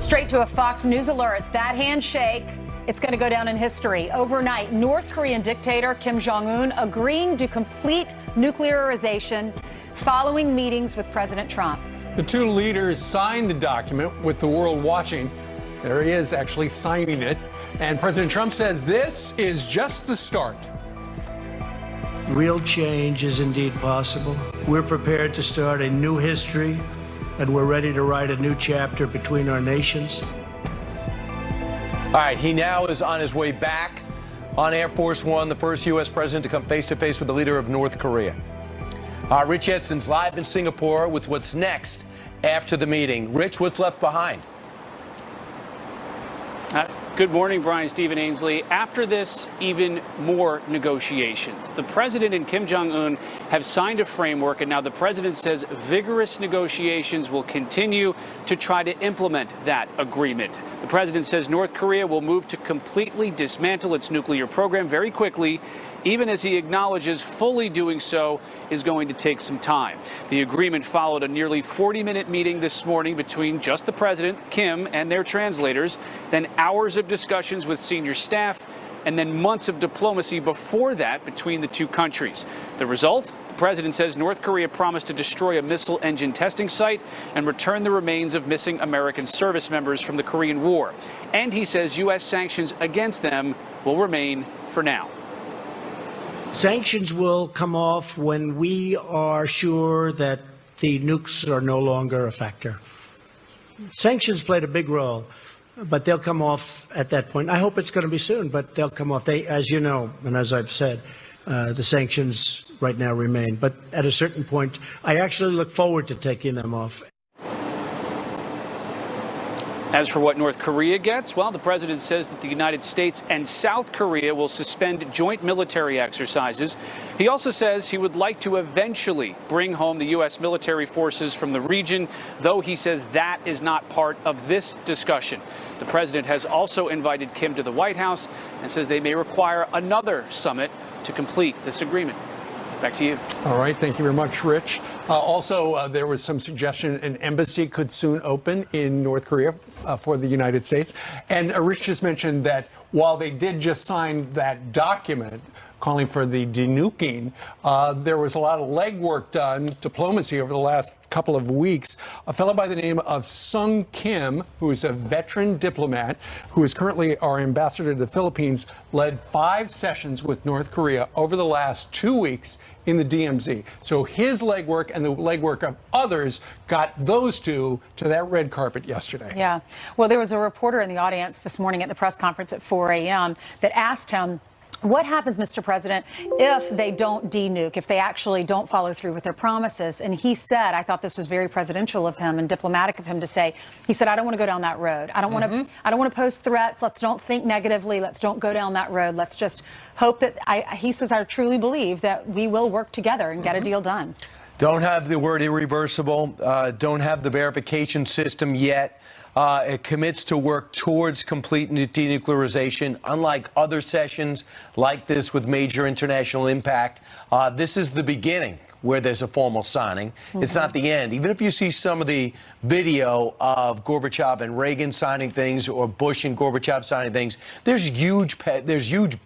Straight to a Fox News alert. That handshake, it's going to go down in history. Overnight, North Korean dictator Kim Jong-un agreeing to complete nuclearization following meetings with President Trump. The two leaders signed the document with the world watching. There he is actually signing it. And President Trump says this is just the start. Real change is indeed possible. We're prepared to start a new history, and we're ready to write a new chapter between our nations. All right, he now is on his way back on Air Force One, the first U.S. president to come face-to-face with the leader of North Korea. Rich Edson's live in Singapore with what's next after the meeting. Rich, what's left behind? Good morning, Brian, Stephen Ainsley. After this, even more negotiations. The president and Kim Jong-un have signed a framework, and now the president says vigorous negotiations will continue to try to implement that agreement. The president says North Korea will move to completely dismantle its nuclear program very quickly, even as he acknowledges fully doing so is going to take some time. The agreement followed a nearly 40-minute meeting this morning between just the president, Kim, and their translators, then hours of discussions with senior staff, and then months of diplomacy before that between the two countries. The result? The president says North Korea promised to destroy a missile engine testing site and return the remains of missing American service members from the Korean War. And he says U.S. sanctions against them will remain for now. Sanctions will come off when we are sure that the nukes are no longer a factor. Sanctions played a big role, but they'll come off at that point. I hope it's going to be soon, but they'll come off. They, as you know, and as I've said, the sanctions right now remain. But at a certain point, I actually look forward to taking them off. As for what North Korea gets, well, the president says that the United States and South Korea will suspend joint military exercises. He also says he would like to eventually bring home the U.S. military forces from the region, though he says that is not part of this discussion. The president has also invited Kim to the White House and says they may require another summit to complete this agreement. Back to you. All right. Thank you very much, Rich. Also, there was some suggestion an embassy could soon open in North Korea for the United States. And Rich just mentioned that while they did just sign that document calling for the denuking, there was a lot of legwork done, diplomacy over the last couple of weeks. A fellow by the name of Sung Kim, who is a veteran diplomat, who is currently our ambassador to the Philippines, led 5 sessions with North Korea over the last 2 weeks in the DMZ. So his legwork and the legwork of others got those two to that red carpet yesterday. Yeah. Well, there was a reporter in the audience this morning at the press conference at 4 a.m. that asked him, what happens, Mr. President, if they don't denuke, if they actually don't follow through with their promises? And he said, I thought this was very presidential of him and diplomatic of him to say, he said, I don't want to go down that road. I don't want to pose threats. Let's don't think negatively. Let's don't go down that road. Let's just hope that he says, I truly believe that we will work together and get a deal done. Don't have the word irreversible. Don't have the verification system yet. It commits to work towards complete denuclearization. Unlike other sessions like this with major international impact, this is the beginning where there's a formal signing. It's not the end. Even if you see some of the video of Gorbachev and Reagan signing things or Bush and Gorbachev signing things, there's huge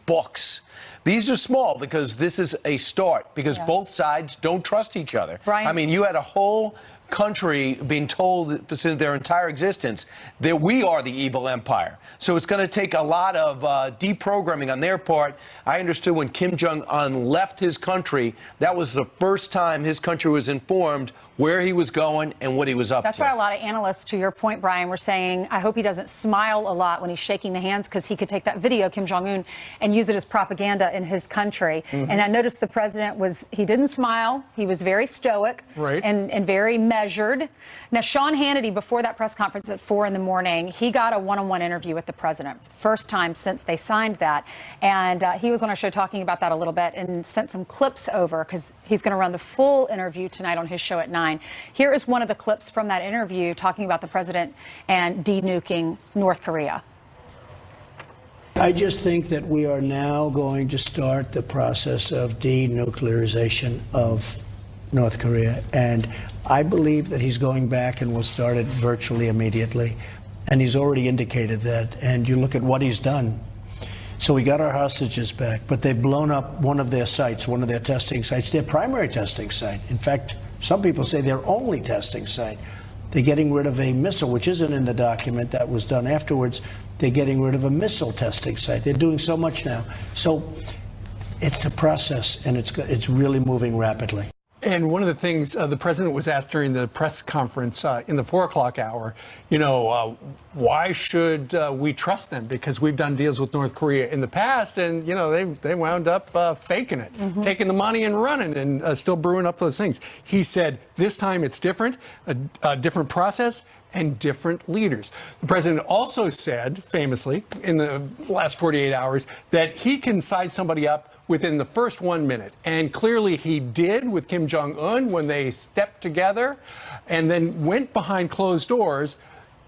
books. These are small because this is a start, because both sides don't trust each other. Brian? I mean, you had a whole country being told since their entire existence that we are the evil empire. So it's going to take a lot of deprogramming on their part. I understood when Kim Jong-un left his country, that was the first time his country was informed where he was going and what he was up to. That's why a lot of analysts, to your point, Brian, were saying, I hope he doesn't smile a lot when he's shaking the hands, because he could take that video, Kim Jong-un, and use it as propaganda in his country. And I noticed the president he didn't smile. He was very stoic and very measured. Now, Sean Hannity, before that press conference at 4 in the morning, he got a one-on-one interview with the president. First time since they signed that. And he was on our show talking about that a little bit and sent some clips over, because he's going to run the full interview tonight on his show at 9. Here is one of the clips from that interview talking about the president and denuking North Korea. I just think that we are now going to start the process of denuclearization of North Korea. And I believe that he's going back and will start it virtually immediately. And he's already indicated that. And you look at what he's done. So we got our hostages back, but they've blown up one of their sites, one of their testing sites, their primary testing site. In fact, some people say their only testing site. They're getting rid of a missile, which isn't in the document that was done afterwards. They're getting rid of a missile testing site. They're doing so much now. So it's a process, and it's really moving rapidly. And one of the things the president was asked during the press conference in the 4 o'clock hour, why should we trust them? Because we've done deals with North Korea in the past, and, they wound up faking it, taking the money and running and still brewing up those things. He said this time it's different, a different process and different leaders. The president also said, famously, in the last 48 hours, that he can size somebody up within the first 1 minute. And clearly he did with Kim Jong-un when they stepped together and then went behind closed doors.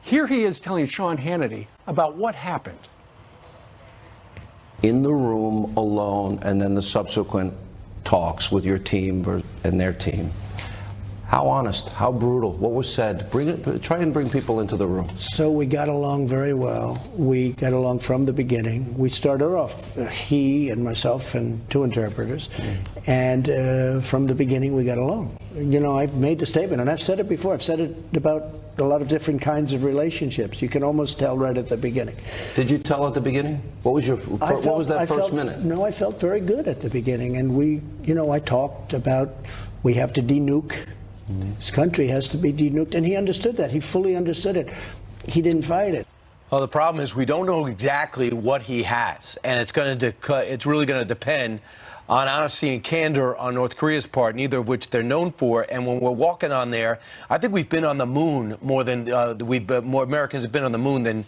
Here he is telling Sean Hannity about what happened. In the room alone, and then the subsequent talks with your team and their team. How honest, how brutal, what was said? Try and bring people into the room. So we got along very well. We got along from the beginning. We started off, he and myself and 2 interpreters, and from the beginning we got along. I've made the statement, and I've said it before. I've said it about a lot of different kinds of relationships. You can almost tell right at the beginning. Did you tell at the beginning? What was that first minute? No, I felt very good at the beginning, and I talked about we have to denuke. This country has to be denuked, and he understood that. He fully understood it. He didn't fight it. Well, the problem is we don't know exactly what he has, and it's really going to depend on honesty and candor on North Korea's part, neither of which they're known for. And when we're walking on there, I think we've been on the moon more than more Americans have been on the moon than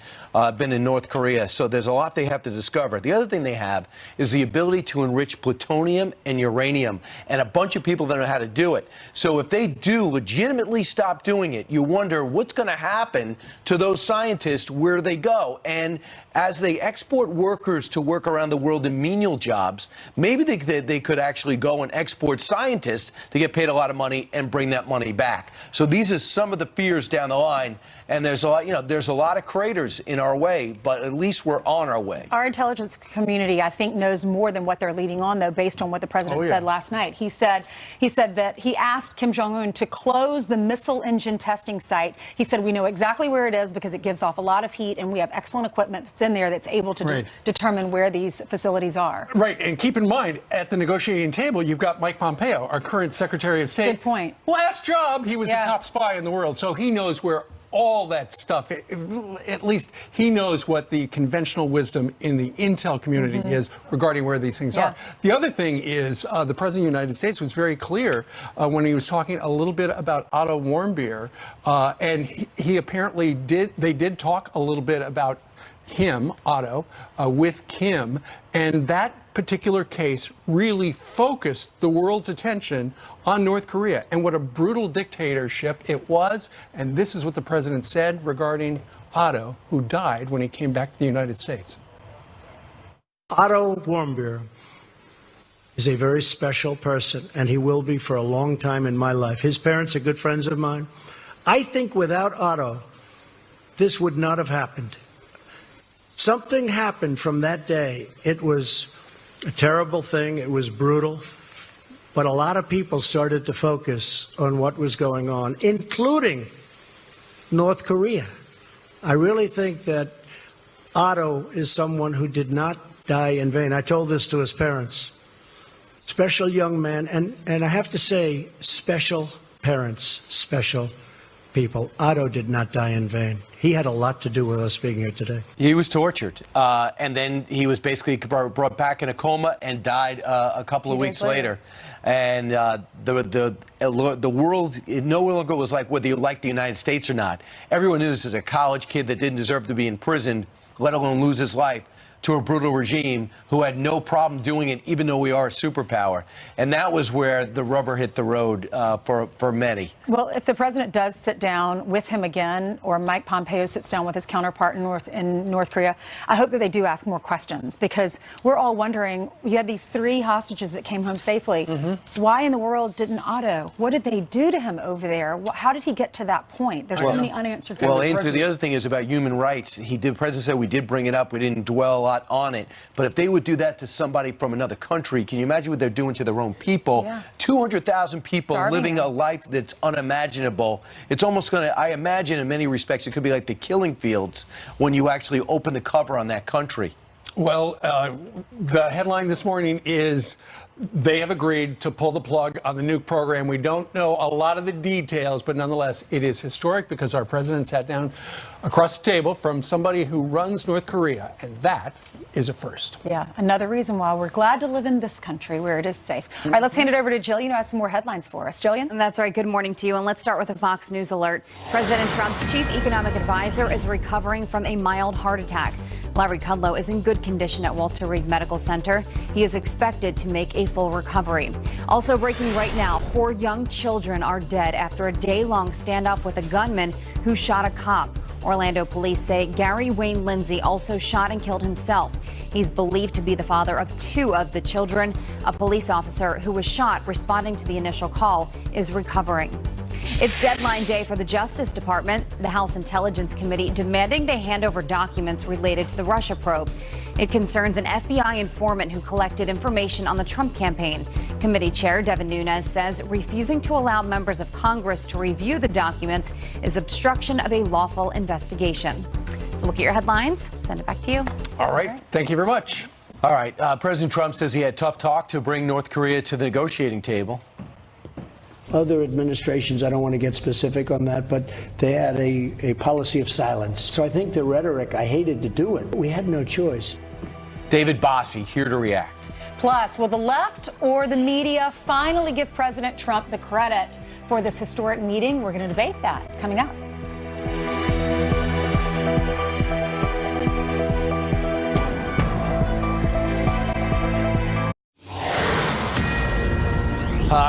been in North Korea. So there's a lot they have to discover. The other thing they have is the ability to enrich plutonium and uranium, and a bunch of people that know how to do it. So if they do legitimately stop doing it, you wonder what's going to happen to those scientists, where they go. And as they export workers to work around the world in menial jobs, maybe they could actually go and export scientists to get paid a lot of money and bring that money back. So these are some of the fears down the line. And there's a lot, there's a lot of craters in our way, but at least we're on our way. Our intelligence community, I think, knows more than what they're leading on, though, based on what the president said last night. He said that he asked Kim Jong-un to close the missile engine testing site. He said, we know exactly where it is because it gives off a lot of heat, and we have excellent equipment that's in there that's able to determine where these facilities are. Right. And keep in mind, at the negotiating table, you've got Mike Pompeo, our current Secretary of State. Good point. Last job, he was the top spy in the world, so he knows where all that stuff, at least he knows what the conventional wisdom in the intel community is regarding where these things are. The other thing is the President of the United States was very clear when he was talking a little bit about Otto Warmbier, and he apparently they did talk a little bit about him, Otto, with Kim, and that particular case really focused the world's attention on North Korea and what a brutal dictatorship it was. And this is what the president said regarding Otto, who died when he came back to the United States. Otto Warmbier is a very special person, and he will be for a long time in my life. His parents are good friends of mine. I think without Otto, this would not have happened. Something happened from that day. It was a terrible thing. It was brutal. But a lot of people started to focus on what was going on, including North Korea. I really think that Otto is someone who did not die in vain. I told this to his parents. Special young man, and I have to say, special parents, special people. Otto did not die in vain. He had a lot to do with us being here today. He was tortured, and then he was basically brought back in a coma and died a couple of weeks later. And the world no longer was like whether you like the United States or not. Everyone knew this is a college kid that didn't deserve to be in prison, let alone lose his life. to a brutal regime who had no problem doing it, even though we are a superpower. And that was where the rubber hit the road for many. Well, if the president does sit down with him again, or Mike Pompeo sits down with his counterpart in North Korea, I hope that they do ask more questions, because we're all wondering, you had these 3 hostages that came home safely. Why in the world didn't Otto? What did they do to him over there? How did he get to that point? There's so many unanswered questions. Well, Ainsley, the other thing is about human rights. The president said we did bring it up. We didn't dwell a lot on it. But if they would do that to somebody from another country, can you imagine what they're doing to their own people? Yeah. 200,000 people Starving living them. a life that's unimaginable. It's almost going to, I imagine in many respects, it could be like the killing fields when you actually open the cover on that country. Well, the headline this morning is they have agreed to pull the plug on the nuke program. We don't know a lot of the details, but nonetheless, it is historic because our president sat down across the table from somebody who runs North Korea, and that is a first. Yeah, another reason why we're glad to live in this country where it is safe. All right, let's hand it over to Jillian, who has some more headlines for us. Jillian? That's right. Good morning to you. And let's start with a Fox News alert. President Trump's chief economic advisor is recovering from a mild heart attack. Larry Kudlow is in good condition at Walter Reed Medical Center. He is expected to make a full recovery. Also breaking right now, 4 young children are dead after a day-long standoff with a gunman who shot a cop. Orlando police say Gary Wayne Lindsay also shot and killed himself. He's believed to be the father of 2 of the children. A police officer who was shot responding to the initial call is recovering. It's deadline day for the Justice Department. The House Intelligence Committee demanding they hand over documents related to the Russia probe. It concerns an FBI informant who collected information on the Trump campaign. Committee Chair Devin Nunes says refusing to allow members of Congress to review the documents is obstruction of a lawful investigation. So look at your headlines. Send it back to you. All right. Thank you very much. All right. President Trump says he had tough talk to bring North Korea to the negotiating table. Other administrations, I don't want to get specific on that, but they had a policy of silence. So I think the rhetoric, I hated to do it. We had no choice. David Bossie here to react. Plus, will the left or the media finally give President Trump the credit for this historic meeting? We're going to debate that coming up.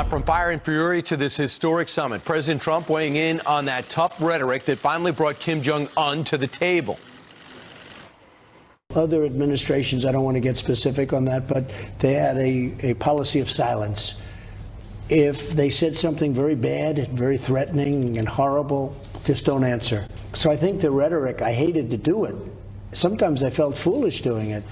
From fire and fury to this historic summit, President Trump weighing in on that tough rhetoric that finally brought Kim Jong-un to the table. Other administrations, I don't want to get specific on that, but they had a policy of silence. If they said something very bad, very threatening and horrible, just don't answer. So I think the rhetoric, I hated to do it. Sometimes I felt foolish doing it,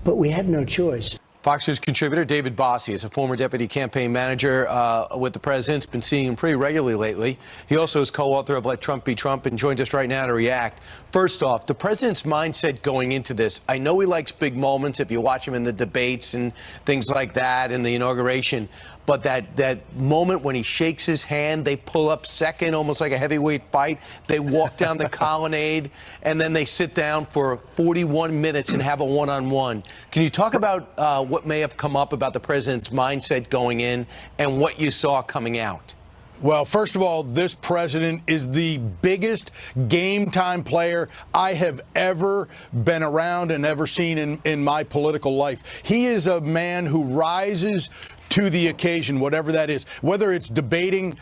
but we had no choice. Fox News contributor David Bossie is a former deputy campaign manager with the president's been seeing him pretty regularly lately. He also is co-author of Let Trump Be Trump and joins us right now to react. First off, the president's mindset going into this. I know he likes big moments if you watch him in the debates and things like that in the inauguration. But that moment when he shakes his hand, they pull up second, almost like a heavyweight fight. They walk down the colonnade, and then they sit down for 41 minutes and have a one-on-one. Can you talk about what may have come up about the president's mindset going in and what you saw coming out? Well, first of all, this president is the biggest game-time player I have ever been around and ever seen in my political life. He is a man who rises to the occasion, whatever that is, whether it's debating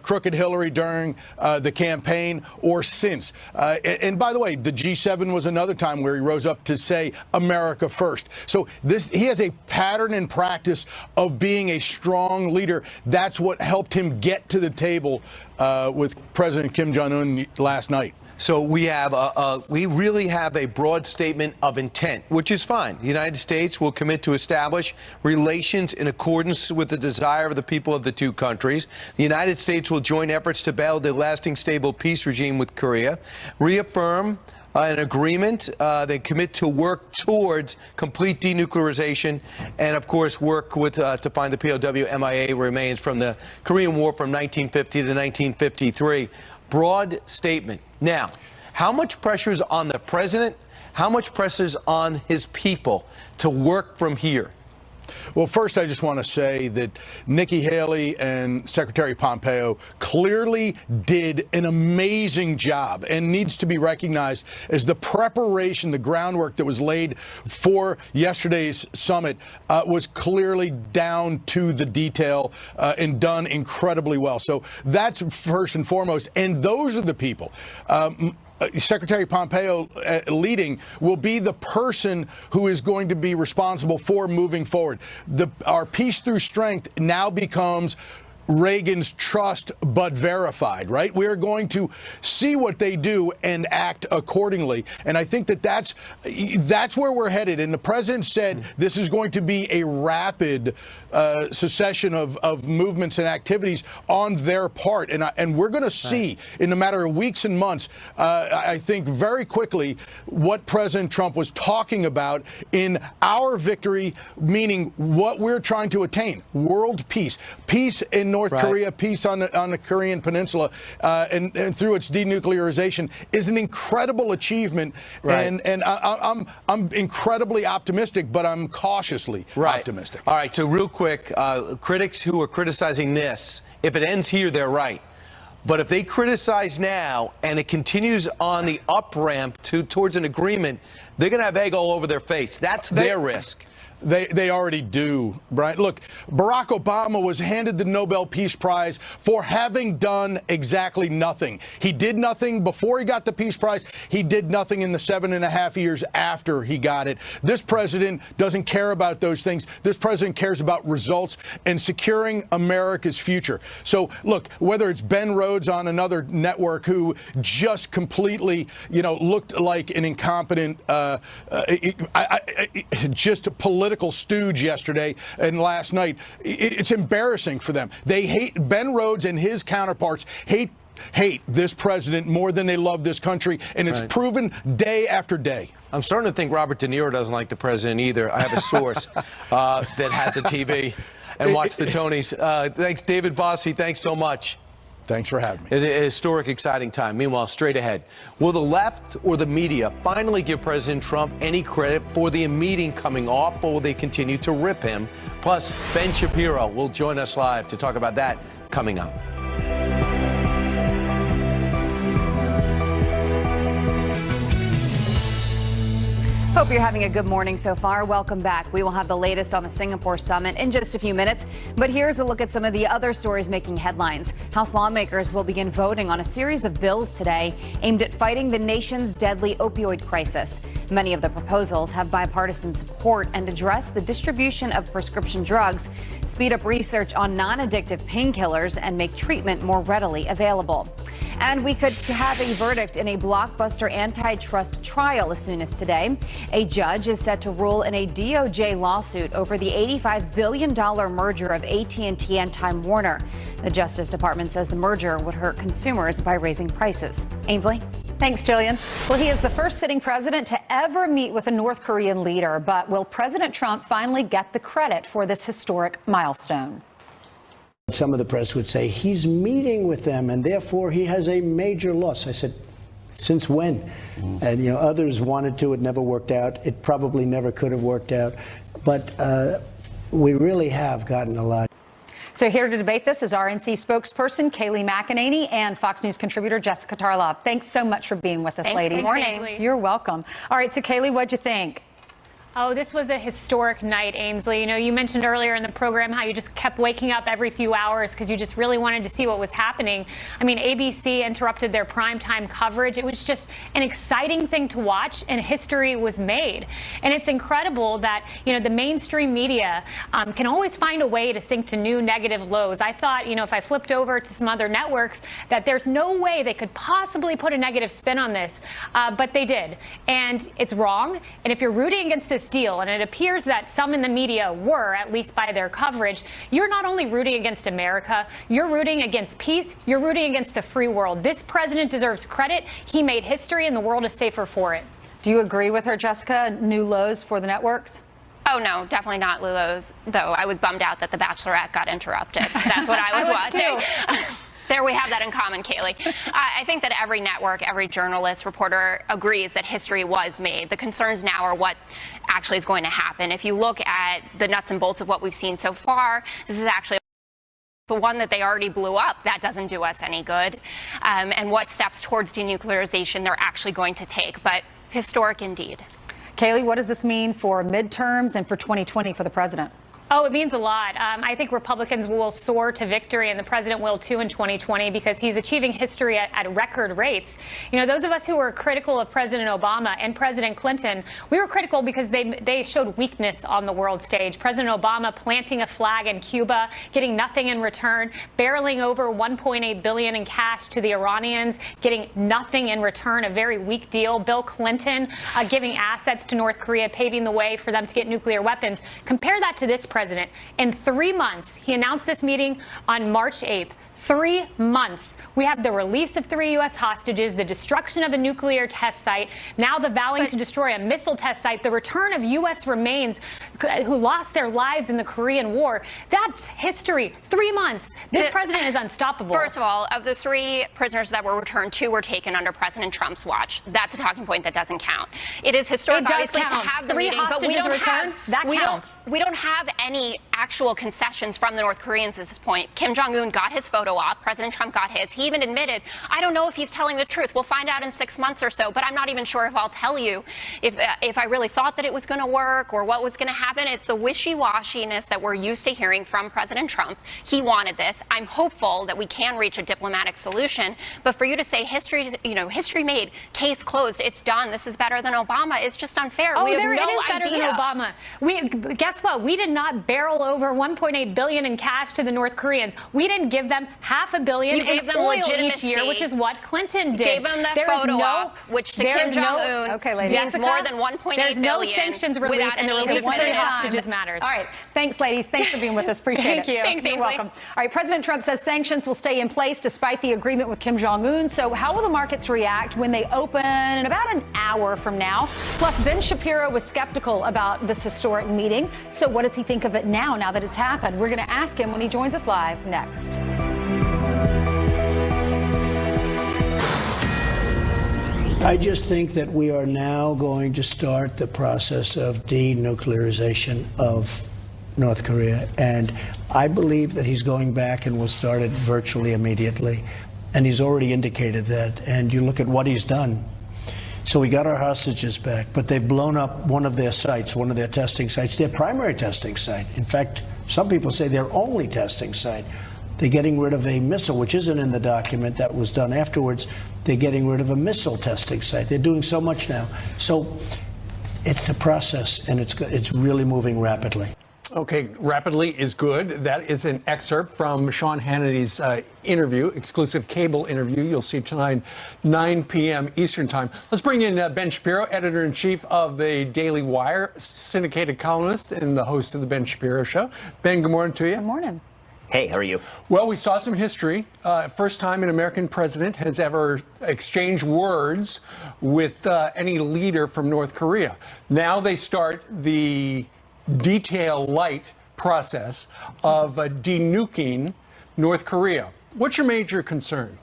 crooked Hillary during the campaign or since. And by the way, the G7 was another time where he rose up to say America first. So he has a pattern and practice of being a strong leader. That's what helped him get to the table with President Kim Jong-un last night. So we really have a broad statement of intent, which is fine. The United States will commit to establish relations in accordance with the desire of the people of the 2 countries. The United States will join efforts to build a lasting, stable peace regime with Korea, reaffirm an agreement, they commit to work towards complete denuclearization, and of course work with to find the POW MIA remains from the Korean War from 1950 to 1953. Broad statement. Now, how much pressure is on the president? How much pressure is on his people to work from here? Well, first, I just want to say that Nikki Haley and Secretary Pompeo clearly did an amazing job and needs to be recognized as the preparation, the groundwork that was laid for yesterday's summit was clearly down to the detail and done incredibly well. So that's first and foremost. And those are the people. Secretary Pompeo leading will be the person who is going to be responsible for moving forward. Our peace through strength now becomes Reagan's trust but verified, right? We're going to see what they do and act accordingly. And I think that that's where we're headed. And the president said this is going to be a rapid succession of movements and activities on their part. And we're going to see in a matter of weeks and months, I think very quickly, what President Trump was talking about in our victory, meaning what we're trying to attain, world peace, peace in North Korea, peace on the Korean Peninsula, and through its denuclearization is an incredible achievement. And I'm incredibly optimistic, but I'm cautiously optimistic. All right. So real quick, critics who are criticizing this, if it ends here, they're right. But if they criticize now and it continues on the up ramp towards an agreement, they're going to have egg all over their face. That's their risk. They already do, Brian. Look, Barack Obama was handed the Nobel Peace Prize for having done exactly nothing. He did nothing before he got the Peace Prize. He did nothing in the 7.5 years after he got it. This president doesn't care about those things. This president cares about results and securing America's future. So, look, whether it's Ben Rhodes on another network who just completely, looked like an incompetent, just political stooge yesterday and last night. It's embarrassing for them. They hate Ben Rhodes and his counterparts hate this president more than they love this country, and it's proven day after day. I'm starting to think Robert De Niro doesn't like the president either. I have a source that has a TV and watch the Tonys. Thanks, David Bossie. Thanks so much. Thanks for having me. It's a historic, exciting time. Meanwhile, straight ahead, will the left or the media finally give President Trump any credit for the meeting coming off, or will they continue to rip him? Plus, Ben Shapiro will join us live to talk about that coming up. Hope you're having a good morning so far. Welcome back. We will have the latest on the Singapore summit in just a few minutes. But here's a look at some of the other stories making headlines. House lawmakers will begin voting on a series of bills today aimed at fighting the nation's deadly opioid crisis. Many of the proposals have bipartisan support and address the distribution of prescription drugs, speed up research on non-addictive painkillers, and make treatment more readily available. And we could have a verdict in a blockbuster antitrust trial as soon as today. A judge is set to rule in a DOJ lawsuit over the $85 billion merger of AT&T and Time Warner. The Justice Department says the merger would hurt consumers by raising prices. Ainsley? Thanks, Jillian. Well, he is the first sitting president to ever meet with a North Korean leader. But will President Trump finally get the credit for this historic milestone? Some of the press would say he's meeting with them and therefore he has a major loss. I said, since when? And, others wanted to. It never worked out. It probably never could have worked out. But we really have gotten a lot. So here to debate this is RNC spokesperson Kayleigh McEnany and Fox News contributor Jessica Tarlov. Thanks so much for being with us, ladies. Good morning. You're welcome. All right, so Kayleigh, what'd you think? Oh, this was a historic night, Ainsley. You mentioned earlier in the program how you just kept waking up every few hours because you just really wanted to see what was happening. I mean, ABC interrupted their primetime coverage. It was just an exciting thing to watch, and history was made. And it's incredible that, the mainstream media can always find a way to sink to new negative lows. I thought, if I flipped over to some other networks, that there's no way they could possibly put a negative spin on this, but they did. And it's wrong. And if you're rooting against this deal, and it appears that some in the media were, at least by their coverage, you're not only rooting against America, you're rooting against peace, you're rooting against the free world. This president deserves credit. He made history, and the world is safer for it. Do you agree with her, Jessica? New lows for the networks? Oh, no, definitely not Lulo's, though I was bummed out that The Bachelorette got interrupted. That's what I was watching. There we have that in common, Kayleigh. I think that every network, every journalist, reporter agrees that history was made. The concerns now are what actually is going to happen. If you look at the nuts and bolts of what we've seen so far, this is actually the one that they already blew up. That doesn't do us any good. And what steps towards denuclearization they're actually going to take. But historic indeed. Kayleigh, what does this mean for midterms and for 2020 for the president? Oh, it means a lot. I think Republicans will soar to victory, and the president will too in 2020 because he's achieving history at record rates. You know, those of us who were critical of President Obama and President Clinton, we were critical because they showed weakness on the world stage. President Obama planting a flag in Cuba, getting nothing in return, barreling over $1.8 billion in cash to the Iranians, getting nothing in return, a very weak deal. Bill Clinton giving assets to North Korea, paving the way for them to get nuclear weapons. Compare that to this president. In 3 months, he announced this meeting on March 8th. 3 months. We have the release of 3 U.S. hostages, the destruction of a nuclear test site, now the vowing to destroy a missile test site, the return of U.S. remains who lost their lives in the Korean War. That's history. 3 months. This president is unstoppable. First of all, of the 3 prisoners that were returned, 2 were taken under President Trump's watch. That's a talking point that doesn't count. It is historic, obviously, to have the 3 meeting, but we hostages don't returned, that counts. we don't have any actual concessions from the North Koreans at this point. Kim Jong-un got his photo op. President Trump got his. He even admitted, I don't know if he's telling the truth. We'll find out in 6 months or so, but I'm not even sure if I'll tell you if I really thought that it was going to work or what was going to happen. It's the wishy-washiness that we're used to hearing from President Trump. He wanted this. I'm hopeful that we can reach a diplomatic solution, but for you to say history, history made, case closed, it's done, this is better than Obama, is just unfair. Oh, we have it no is better idea. than Obama. Guess what? We did not barrel over $1.8 billion in cash to the North Koreans. We didn't give them $500 million You gave in them oil legitimacy. each year, which is what Clinton did. You gave them that There is photo no, op, which to Kim Jong-un means Jessica, more than $1.8 billion. There's no sanctions relief, without and the any release of 3 definitive hostages matters. All right. Thanks, ladies. Thanks for being with us. Appreciate Thank it. you. Thanks, You're Ainsley. welcome. All right. President Trump says sanctions will stay in place despite the agreement with Kim Jong-un. So how will the markets react when they open in about an hour from now? Plus, Ben Shapiro was skeptical about this historic meeting. So what does he think of it now that it's happened? We're going to ask him when he joins us live next. I just think that we are now going to start the process of denuclearization of North Korea. And I believe that he's going back and will start it virtually immediately. And he's already indicated that. And you look at what he's done. So we got our hostages back, but they've blown up one of their sites, one of their testing sites, their primary testing site. In fact, some people say their only testing site. They're getting rid of a missile, which isn't in the document that was done afterwards. They're getting rid of a missile testing site. They're doing so much now. So it's a process, and it's really moving rapidly. Okay, rapidly is good. That is an excerpt from Sean Hannity's interview, exclusive cable interview. You'll see tonight, 9 p.m. Eastern Time. Let's bring in Ben Shapiro, editor-in-chief of the Daily Wire, syndicated columnist and the host of the Ben Shapiro Show. Ben, good morning to you. Good morning. Hey, how are you? Well, we saw some history. First time an American president has ever exchanged words with any leader from North Korea. Now they start the detail light process of denuking North Korea. What's your major concern?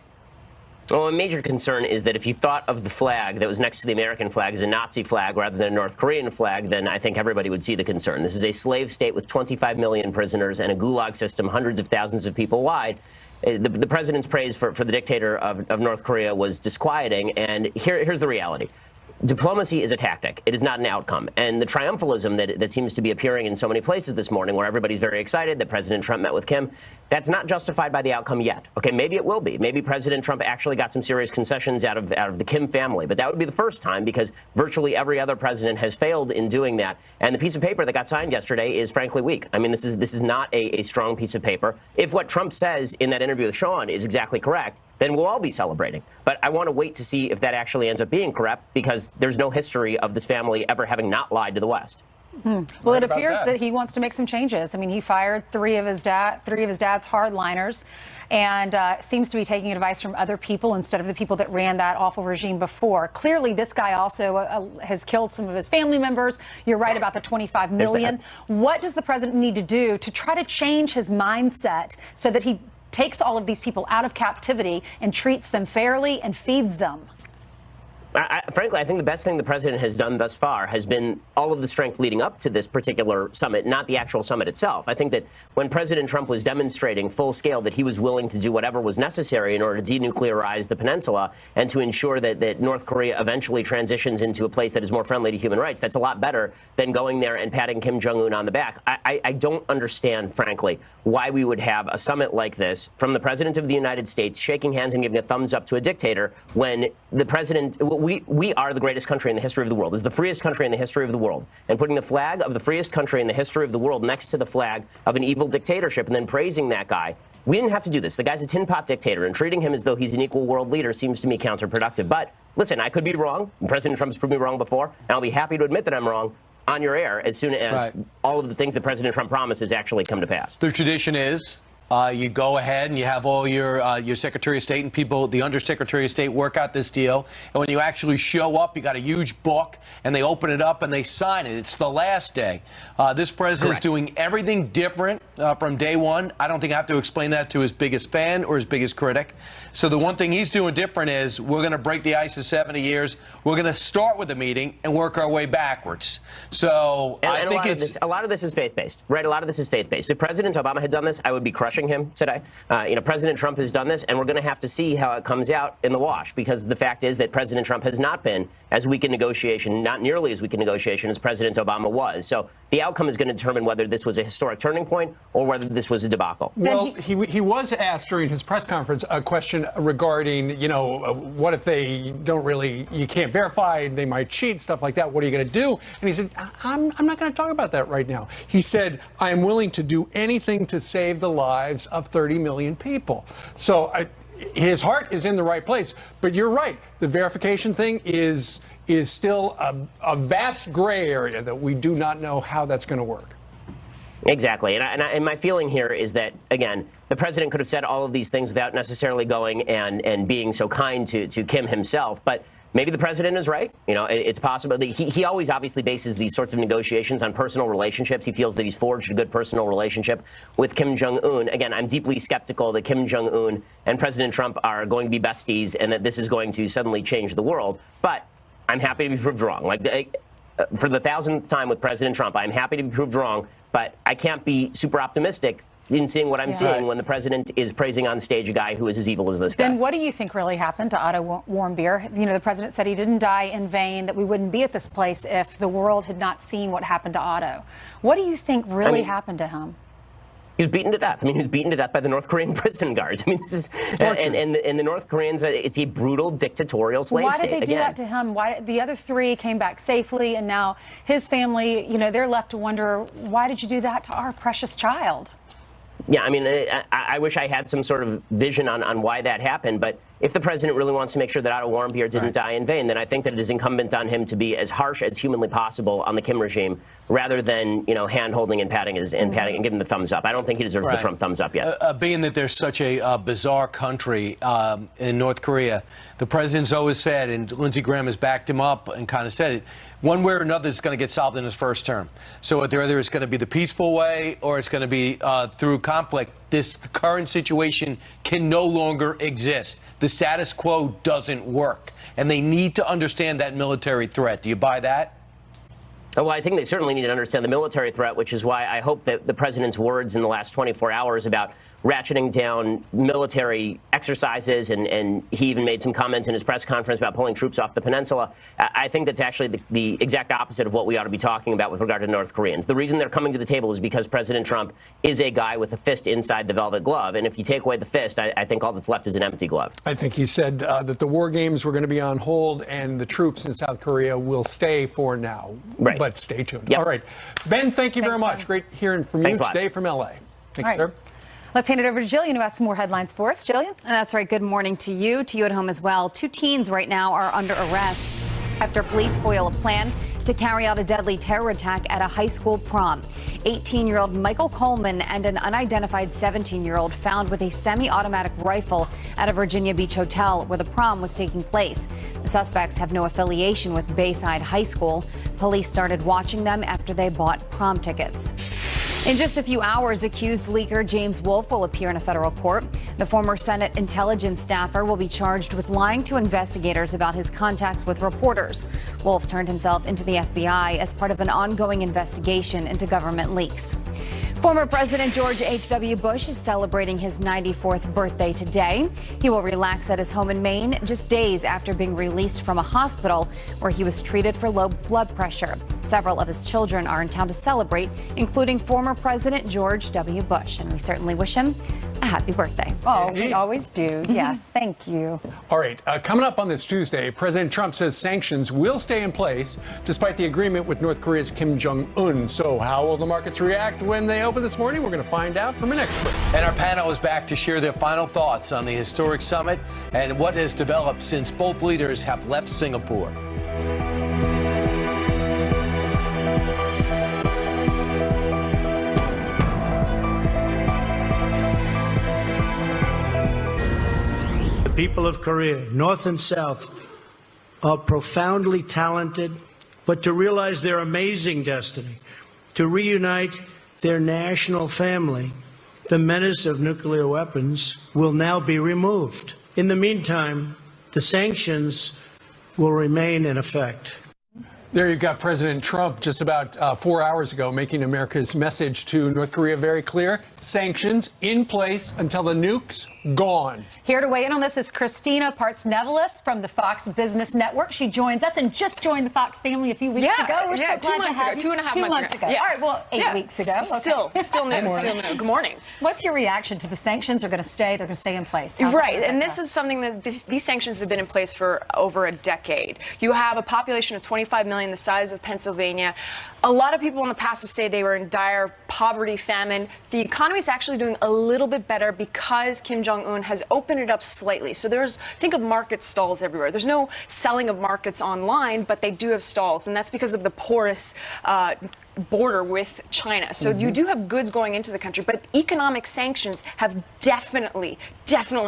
Well, a major concern is that if you thought of the flag that was next to the American flag as a Nazi flag rather than a North Korean flag, then I think everybody would see the concern. This is a slave state with 25 million prisoners and a gulag system, hundreds of thousands of people wide. The president's praise for the dictator of North Korea was disquieting, and here's the reality. Diplomacy is a tactic. It is not an outcome. And the triumphalism that seems to be appearing in so many places this morning, where everybody's very excited that President Trump met with Kim, that's not justified by the outcome yet. Okay, maybe it will be. Maybe President Trump actually got some serious concessions out of the Kim family. But that would be the first time, because virtually every other president has failed in doing that. And the piece of paper that got signed yesterday is frankly weak. I mean, this is not a strong piece of paper. If what Trump says in that interview with Sean is exactly correct, then we'll all be celebrating. But I want to wait to see if that actually ends up being correct, because there's no history of this family ever having not lied to the West. Well, it appears that he wants to make some changes. I mean, he fired three of his dad's hardliners, and seems to be taking advice from other people instead of the people that ran that awful regime before. Clearly, this guy also has killed some of his family members. You're right about the 25 million. What does the president need to do to try to change his mindset so that he takes all of these people out of captivity and treats them fairly and feeds them. Frankly, I think the best thing the president has done thus far has been all of the strength leading up to this particular summit, not the actual summit itself. I think that when President Trump was demonstrating full scale that he was willing to do whatever was necessary in order to denuclearize the peninsula and to ensure that North Korea eventually transitions into a place that is more friendly to human rights, that's a lot better than going there and patting Kim Jong-un on the back. I don't understand, frankly, why we would have a summit like this from the president of the United States shaking hands and giving a thumbs up to a dictator when the president... We are the greatest country in the history of the world. This is the freest country in the history of the world. And putting the flag of the freest country in the history of the world next to the flag of an evil dictatorship and then praising that guy, we didn't have to do this. The guy's a tin pot dictator, and treating him as though he's an equal world leader seems to me counterproductive. But listen, I could be wrong. President Trump's proved me wrong before, and I'll be happy to admit that I'm wrong on your air as soon as all of the things that President Trump promises actually come to pass. The tradition is you go ahead and you have all your Secretary of State and people, the Undersecretary of State, work out this deal. And when you actually show up, you got a huge book, and they open it up and they sign it. It's the last day. This president is doing everything different from day one. I don't think I have to explain that to his biggest fan or his biggest critic. So the one thing he's doing different is we're going to break the ice of 70 years. We're going to start with a meeting and work our way backwards. So I think a lot of this is faith-based, right? A lot of this is faith-based. If President Obama had done this, I would be crushing him today. President Trump has done this, and we're going to have to see how it comes out in the wash, because the fact is that President Trump has not been as weak in negotiation, not nearly as weak in negotiation as President Obama was. So the outcome is going to determine whether this was a historic turning point or whether this was a debacle. Well, he was asked during his press conference a question regarding, what if they don't really, you can't verify, they might cheat, stuff like that. What are you going to do? And he said, I'm not going to talk about that right now. He said, I am willing to do anything to save the lives of 30 million people. So his heart is in the right place. But you're right. The verification thing is still a vast gray area that we do not know how that's going to work. Exactly. And my feeling here is that, again, the president could have said all of these things without necessarily going and being so kind to Kim himself. But maybe the president is right. It's possible. He always obviously bases these sorts of negotiations on personal relationships. He feels that he's forged a good personal relationship with Kim Jong-un. Again, I'm deeply skeptical that Kim Jong-un and President Trump are going to be besties and that this is going to suddenly change the world. But I'm happy to be proved wrong. For the 1,000th time with President Trump, I'm happy to be proved wrong, but I can't be super optimistic in seeing what I'm seeing when the president is praising on stage a guy who is as evil as this guy. Then what do you think really happened to Otto Warmbier? The president said he didn't die in vain, that we wouldn't be at this place if the world had not seen what happened to Otto. What do you think really happened to him? He was beaten to death. He was beaten to death by the North Korean prison guards. This is, and the North Koreans, it's a brutal dictatorial slave state. Why did they do that to him? Why the other three came back safely, and now his family, they're left to wonder, why did you do that to our precious child? Yeah, I wish I had some sort of vision on why that happened, but if the president really wants to make sure that Otto Warmbier didn't die in vain, then I think that it is incumbent on him to be as harsh as humanly possible on the Kim regime, rather than hand-holding and patting and giving the thumbs up. I don't think he deserves the Trump thumbs up yet. Being that there's such a bizarre country in North Korea, the president's always said, and Lindsey Graham has backed him up and kind of said it, one way or another is going to get solved in his first term. So either it's going to be the peaceful way or it's going to be through conflict. This current situation can no longer exist. The status quo doesn't work. And they need to understand that military threat. Do you buy that? Well, I think they certainly need to understand the military threat, which is why I hope that the president's words in the last 24 hours about ratcheting down military exercises, and he even made some comments in his press conference about pulling troops off the peninsula. I think that's actually the exact opposite of what we ought to be talking about with regard to North Koreans. The reason they're coming to the table is because President Trump is a guy with a fist inside the velvet glove. And if you take away the fist, I think all that's left is an empty glove. I think he said that the war games were going to be on hold and the troops in South Korea will stay for now. Right. But stay tuned. Yep. All right. Ben, thank you very much. Ben. Great hearing from you today from L.A. Thanks, sir. Let's hand it over to Jillian, who has some more headlines for us. Jillian? That's right. Good morning to you at home as well. 2 teens right now are under arrest after police foil a plan to carry out a deadly terror attack at a high school prom. 18-year-old Michael Coleman and an unidentified 17-year-old found with a semi-automatic rifle at a Virginia Beach hotel where the prom was taking place. The suspects have no affiliation with Bayside High School. Police started watching them after they bought prom tickets. In just a few hours, accused leaker James Wolfe will appear in a federal court. The former Senate intelligence staffer will be charged with lying to investigators about his contacts with reporters. Wolfe turned himself into the FBI as part of an ongoing investigation into government leaks. Former President George H.W. Bush is celebrating his 94th birthday today. He will relax at his home in Maine just days after being released from a hospital where he was treated for low blood pressure. Several of his children are in town to celebrate, including former President George W. Bush, and we certainly wish him a happy birthday. Oh, we always do. Yes, thank you. All right, coming up on this Tuesday, President Trump says sanctions will stay in place despite the agreement with North Korea's Kim Jong-un. So how will the markets react when they open this morning? We're going to find out from an expert. And our panel is back to share their final thoughts on the historic summit and what has developed since both leaders have left Singapore. People of Korea, North and South, are profoundly talented, but to realize their amazing destiny, to reunite their national family, the menace of nuclear weapons will now be removed. In the meantime, the sanctions will remain in effect. There you've got President Trump just about 4 hours ago making America's message to North Korea very clear. Sanctions in place until the nukes gone. Here to weigh in on this is Christina Parts-Nevelis from the Fox Business Network. She joins us and just joined the Fox family a few weeks ago. We're so glad 2 months to have ago, you. 2.5 months ago. All right, well, 8 weeks ago. Okay. Still new, still new. Good morning. What's your reaction to the sanctions are going to stay? They're going to stay in place. How's Right, and this is something that these sanctions have been in place for over a decade. You have a population of 25 million, the size of Pennsylvania. A lot of people in the past would say they were in dire poverty, famine. The economy is actually doing a little bit better because Kim Jong-un has opened it up slightly. So think of market stalls everywhere. There's no selling of markets online, but they do have stalls, and that's because of the porous border with China. So you do have goods going into the country, but economic sanctions have definitely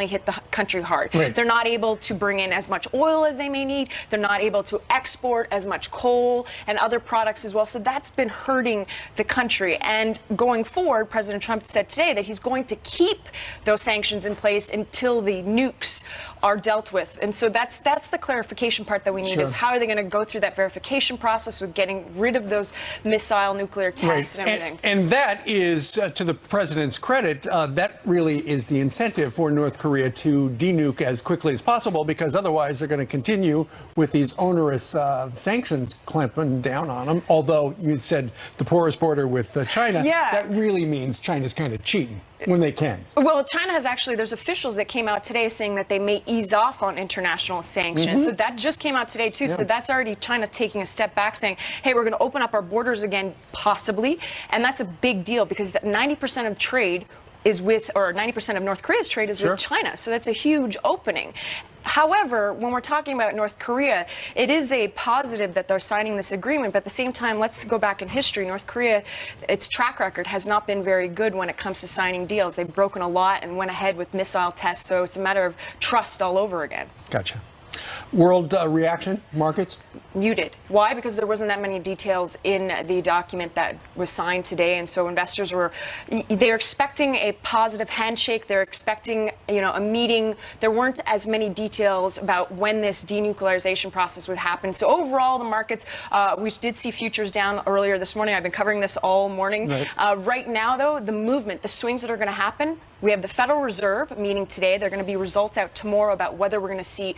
hit the country hard. Right. They're not able to bring in as much oil as they may need. They're not able to export as much coal and other products as well. So that's been hurting the country. And going forward, President Trump said today that he's going to keep those sanctions in place until the nukes are dealt with. And so that's the clarification part that we need is how are they going to go through that verification process with getting rid of those missile nuclear tests and everything. And that is, to the president's credit, that really is the incentive for North Korea to denuke as quickly as possible, because otherwise they're going to continue with these onerous sanctions clamping down on them. Although you said the porous border with China, that really means China's kind of cheating when they can. Well, China has actually, there's officials that came out today saying that they may ease off on international sanctions. So that just came out today, too. So that's already China taking a step back saying, hey, we're going to open up our borders again, possibly. And that's a big deal because 90% of trade is with, or 90% of North Korea's trade is with China. So that's a huge opening. However, when we're talking about North Korea, it is a positive that they're signing this agreement. But at the same time, let's go back in history. North Korea, its track record has not been very good when it comes to signing deals. They've broken a lot and went ahead with missile tests. So it's a matter of trust all over again. Gotcha. World reaction, markets? Muted. Why? Because there wasn't that many details in the document that was signed today, and so investors they're expecting a positive handshake. They're expecting, a meeting. There weren't as many details about when this denuclearization process would happen. So overall, the markets, we did see futures down earlier this morning. I've been covering this all morning. Right now, though, the movement, the swings that are going to happen. We have the Federal Reserve meeting today. There are going to be results out tomorrow about whether we're going to see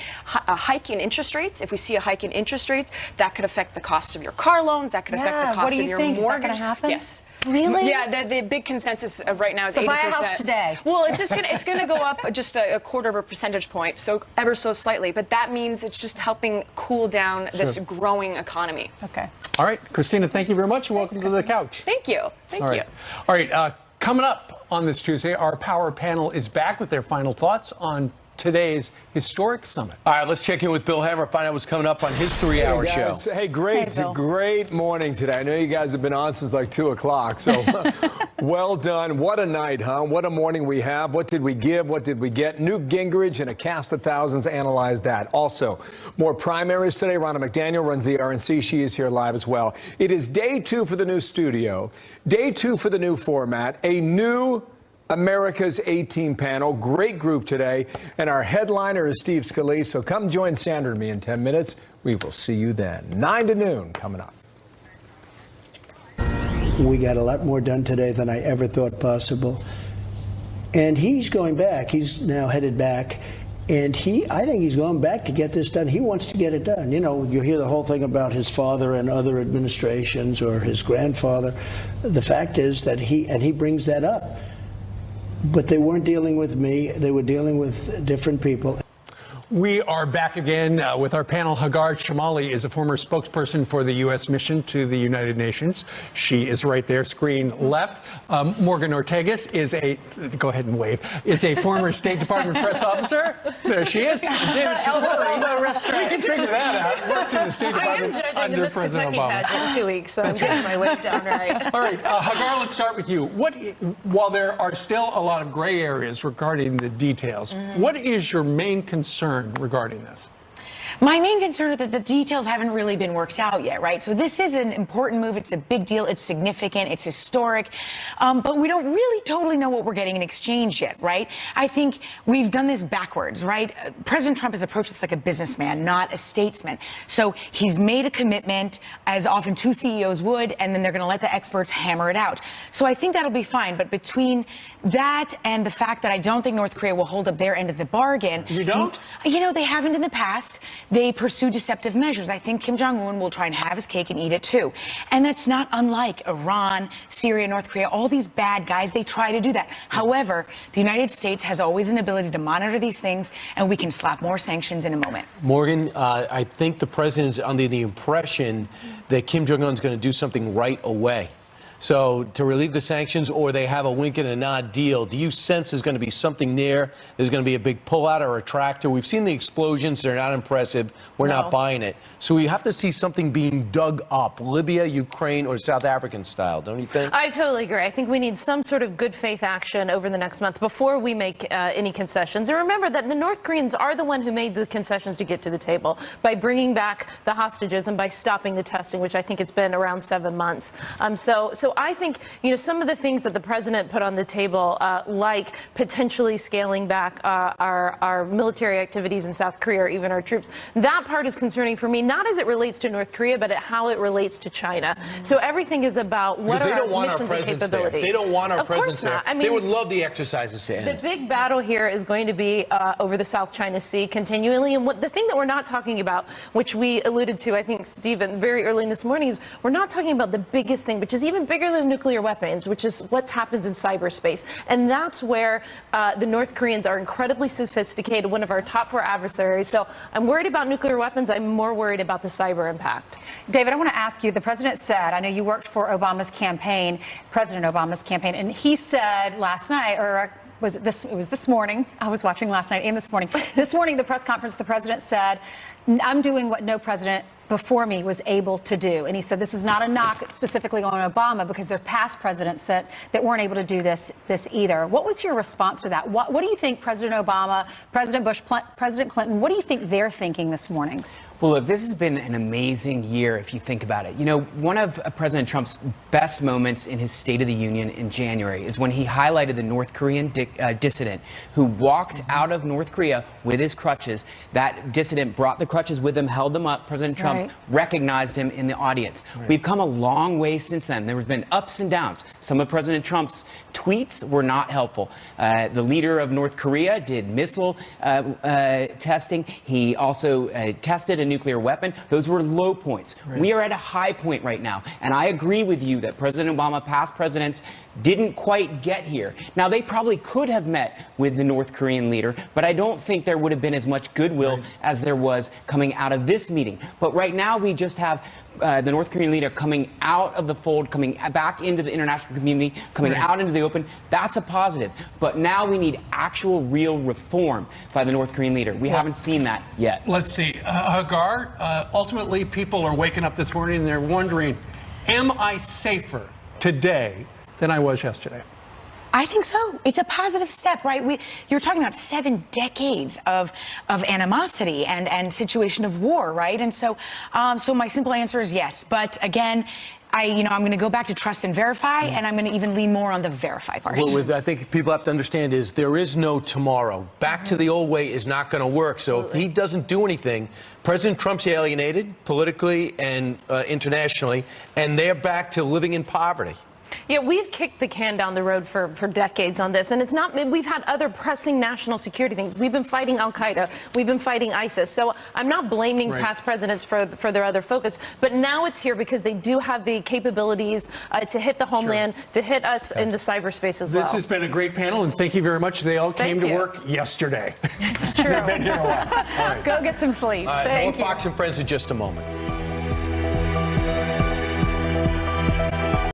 a hike in interest rates. If we see a hike in interest rates, that could affect the cost of your car loans. That could affect the cost of your mortgage. Is that going to happen? Yes. Really? Yeah. The big consensus right now is 80%. So buy a house today. Well, it's going to go up just a quarter of a percentage point, so ever so slightly. But that means it's just helping cool down this growing economy. Okay. All right, Christina, thank you very much, and welcome to the couch. Thank you. Thank you. All right. Coming up on this Tuesday, our power panel is back with their final thoughts on today's historic summit. All right, let's check in with Bill Hemmer, find out what's coming up on his 3-hour show. Hey, great, Hey, Bill. great morning today. I know you guys have been on since like 2 o'clock, so well done. What a night, huh? What a morning we have. What did we give? What did we get? Newt Gingrich and a cast of thousands analyzed that. Also, more primaries today. Ronna McDaniel runs the RNC. She is here live as well. It is day 2 for the new studio, day 2 for the new format, a new America's A-Team panel. Great group today. And our headliner is Steve Scalise. So come join Sandra and me in 10 minutes. We will see you then. 9 to noon coming up. We got a lot more done today than I ever thought possible. And he's going back. He's now headed back. And I think he's going back to get this done. He wants to get it done. You know, you hear the whole thing about his father and other administrations or his grandfather. The fact is that he brings that up. But they weren't dealing with me. They were dealing with different people. We are back again with our panel. Hagar Chemali is a former spokesperson for the U.S. mission to the United Nations. She is right there, screen left. Morgan Ortagus is go ahead and wave, is a former State Department press officer. There she is. David Tavori, we can figure that out. Worked in the State Department under President Obama. In 2 weeks, so I'm getting my wave down right. All right, Hagar, let's start with you. While there are still a lot of gray areas regarding the details, what is your main concern regarding this? My main concern is that the details haven't really been worked out yet, right? So this is an important move. It's a big deal. It's significant. It's historic. But we don't really totally know what we're getting in exchange yet, right? I think we've done this backwards, right? President Trump has approached this like a businessman, not a statesman. So he's made a commitment, as often two CEOs would, and then they're going to let the experts hammer it out. So I think that'll be fine. But between that and the fact that I don't think North Korea will hold up their end of the bargain. You don't? You know, they haven't in the past. They pursue deceptive measures. I think Kim Jong-un will try and have his cake and eat it too. And that's not unlike Iran, Syria, North Korea, all these bad guys, they try to do that. However, the United States has always an ability to monitor these things, and we can slap more sanctions in a moment. Morgan, I think the president's under the impression that Kim Jong-un is going to do something right away. So to relieve the sanctions, or they have a wink and a nod deal, do you sense there's going to be something there? There's going to be a big pullout or a retractor? We've seen the explosions. They're not impressive. We're not buying it. So we have to see something being dug up, Libya, Ukraine, or South African style, don't you think? I totally agree. I think we need some sort of good faith action over the next month before we make any concessions. And remember that the North Koreans are the one who made the concessions to get to the table by bringing back the hostages and by stopping the testing, which I think it's been around 7 months. So I think, you know, some of the things that the president put on the table, like potentially scaling back our military activities in South Korea, or even our troops, that part is concerning for me, not as it relates to North Korea, but how it relates to China. So everything is about what are our missions and capabilities. They don't want our presence there. I mean, they would love the exercises to end. The big battle here is going to be over the South China Sea continually. And the thing that we're not talking about, which we alluded to, I think, Stephen, very early in this morning, is we're not talking about the biggest thing, which is even bigger than nuclear weapons, which is what happens in cyberspace. And that's where the North Koreans are incredibly sophisticated, one of our top 4 adversaries. So I'm worried about nuclear weapons. I'm more worried about the cyber impact. David, I want to ask you, the president said, I know you worked for Obama's campaign, President Obama's campaign, and he said last night, or was it this? It was this morning. I was watching last night and this morning. This morning, the press conference, the president said, I'm doing what no president before me was able to do. And he said this is not a knock specifically on Obama, because there are past presidents that weren't able to do this either. What was your response to that? What do you think President Obama, President Bush, President Clinton, what do you think they're thinking this morning? Well, look, this has been an amazing year if you think about it. You know, one of President Trump's best moments in his State of the Union in January is when he highlighted the North Korean dissident who walked out of North Korea with his crutches. That dissident brought the crutches with him, held them up. President Trump recognized him in the audience. We've come a long way since then. There have been ups and downs. Some of President Trump's tweets were not helpful. The leader of North Korea did missile testing. He also tested a nuclear weapon. Those were low points. We are at a high point right now. And I agree with you that President Obama, past presidents, didn't quite get here. Now, they probably could have met with the North Korean leader, but I don't think there would have been as much goodwill as there was coming out of this meeting. But right right now we just have the North Korean leader coming out of the fold, coming back into the international community, coming out into the open. That's a positive. But now we need actual, real reform by the North Korean leader. We haven't seen that yet. Let's see. Hagar, ultimately, people are waking up this morning and they're wondering, am I safer today than I was yesterday? I think so. It's a positive step, right? You're talking about 7 decades of animosity and situation of war, right? And so, so my simple answer is yes. But again, I'm going to go back to trust and verify, and I'm going to even lean more on the verify part. What I think people have to understand is there is no tomorrow. Back to the old way is not going to work. So if he doesn't do anything, President Trump's alienated politically and internationally, and they're back to living in poverty. Yeah, we've kicked the can down the road for decades on this, and it's not. We've had other pressing national security things. We've been fighting Al Qaeda, we've been fighting ISIS. So I'm not blaming past presidents for their other focus, but now it's here because they do have the capabilities to hit the homeland, to hit us in the cyberspace as well. This has been a great panel, and thank you very much. They all came to work yesterday. It's true. They've been here a while. All right. Go get some sleep. More Fox and Friends in just a moment.